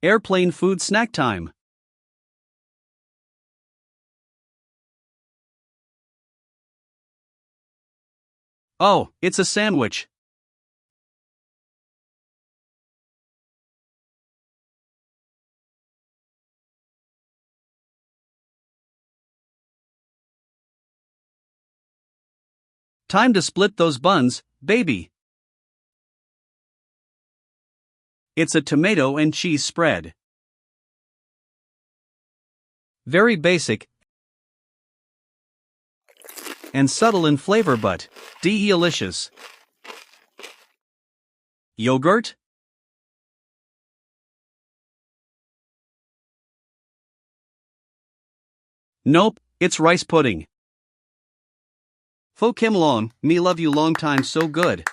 Airplane food snack time. Oh, it's a sandwich. Time to split those buns, baby. It's a tomato and cheese spread. Very basic and subtle in flavor, but delicious. Yogurt? Nope, it's rice pudding. Pho Kim Long, me love you long time so good.